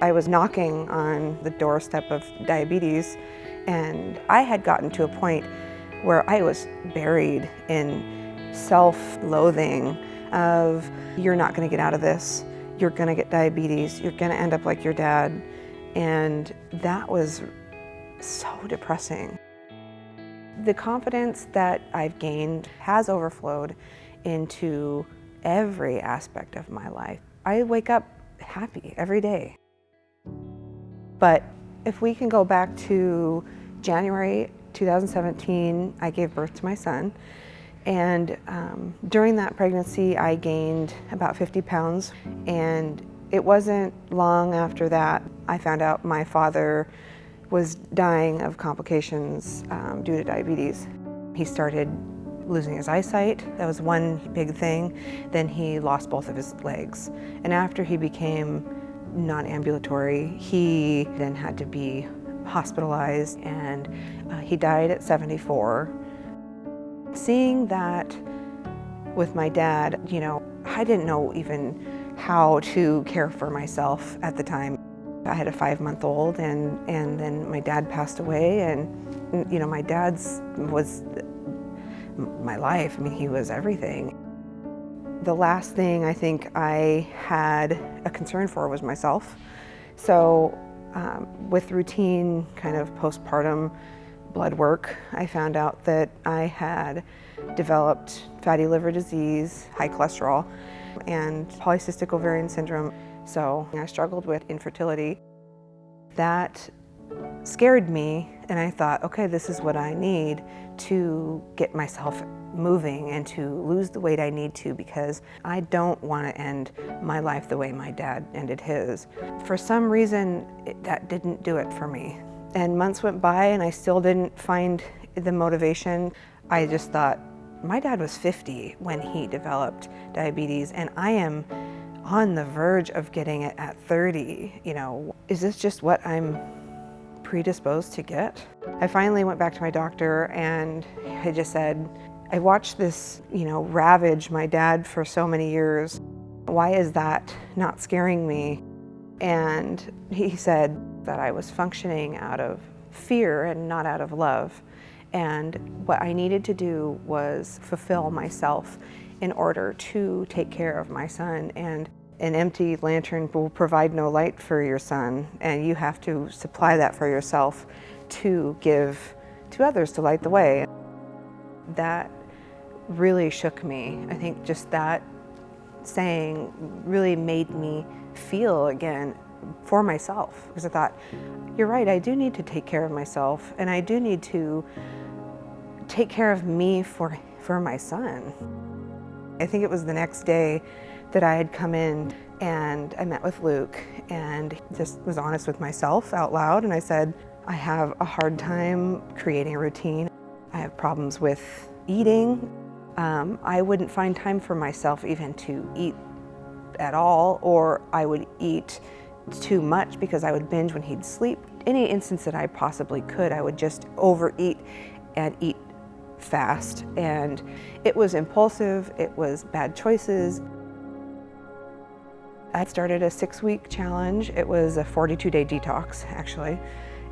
I was knocking on the doorstep of diabetes, and I had gotten to a point where I was buried in self-loathing of, you're not going to get out of this, you're going to get diabetes, you're going to end up like your dad. And that was so depressing. The confidence that I've gained has overflowed into every aspect of my life. I wake up happy every day. But if we can go back to January 2017, I gave birth to my son. And during that pregnancy, I gained about 50 pounds. And it wasn't long after that, I found out my father was dying of complications due to diabetes. He started losing his eyesight. That was one big thing. Then he lost both of his legs. And after he became non-ambulatory, he then had to be hospitalized, and he died at 74. Seeing that with my dad, I didn't know even how to care for myself at the time. I had a 5-month-old, and then my dad passed away, and my dad's was my life. I mean, he was everything. The last thing I think I had a concern for was myself. So with routine kind of postpartum blood work, I found out that I had developed fatty liver disease, high cholesterol, and polycystic ovarian syndrome. So I struggled with infertility. That scared me, and I thought, okay, this is what I need to get myself moving and to lose the weight I need to, because I don't want to end my life the way my dad ended his. For some reason, that didn't do it for me. And months went by and I still didn't find the motivation. I just thought, my dad was 50 when he developed diabetes, and I am on the verge of getting it at 30. Is this just what I'm predisposed to get? I finally went back to my doctor, and I just said, I watched this, ravage my dad for so many years. Why is that not scaring me? And he said that I was functioning out of fear and not out of love. And what I needed to do was fulfill myself in order to take care of my son. And an empty lantern will provide no light for your son, and you have to supply that for yourself to give to others to light the way. That really shook me. I think just that saying really made me feel again for myself, because I thought, you're right, I do need to take care of myself, and I do need to take care of me for my son. I think it was the next day that I had come in and I met with Luke and just was honest with myself out loud, and I said, I have a hard time creating a routine. I have problems with eating. I wouldn't find time for myself even to eat at all, or I would eat too much because I would binge when he'd sleep. Any instance that I possibly could, I would just overeat and eat fast. And it was impulsive, it was bad choices. I started a 6-week challenge. It was a 42-day detox, actually.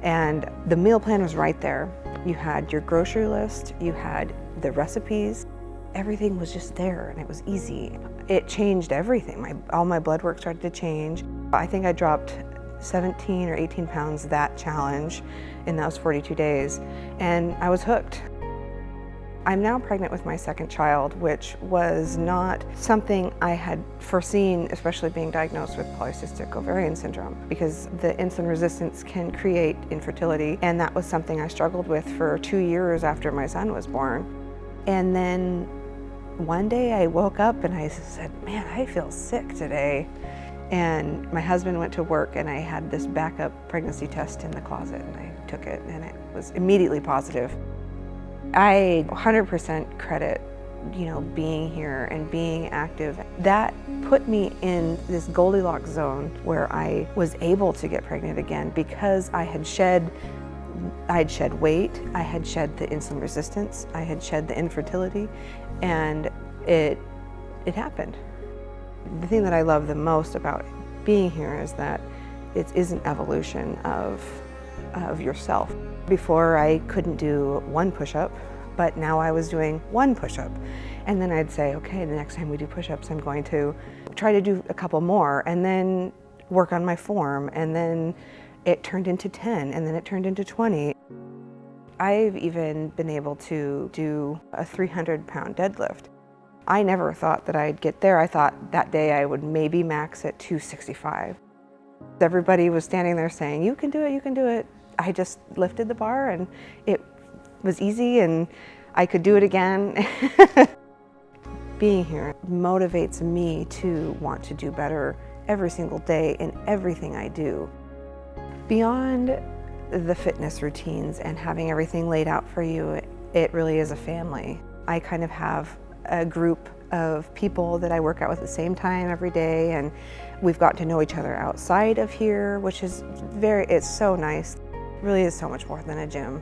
And the meal plan was right there. You had your grocery list, you had the recipes, everything was just there, and it was easy. It changed everything. All my blood work started to change. I think I dropped 17 or 18 pounds that challenge in those 42 days, and I was hooked. I'm now pregnant with my second child, which was not something I had foreseen, especially being diagnosed with polycystic ovarian syndrome, because the insulin resistance can create infertility, and that was something I struggled with for 2 years after my son was born. And then one day I woke up and I said, man, I feel sick today. And my husband went to work, and I had this backup pregnancy test in the closet, and I took it, and it was immediately positive. I 100% credit, being here and being active. That put me in this Goldilocks zone where I was able to get pregnant again, because I had shed weight, I had shed the insulin resistance, I had shed the infertility, and it happened. The thing that I love the most about being here is that It is an evolution of yourself. Before I couldn't do one push-up, but now I was doing one push-up. And then I'd say, okay, the next time we do push-ups, I'm going to try to do a couple more and then work on my form. And then it turned into 10 and then it turned into 20. I've even been able to do a 300-pound deadlift. I never thought that I'd get there. I thought that day I would maybe max at 265. Everybody was standing there saying, you can do it, you can do it. I just lifted the bar and it was easy and I could do it again. Being here motivates me to want to do better every single day in everything I do. Beyond the fitness routines and having everything laid out for you, it really is a family. I kind of have a group of people that I work out with at the same time every day, and we've got to know each other outside of here, which is it's so nice. It really is so much more than a gym.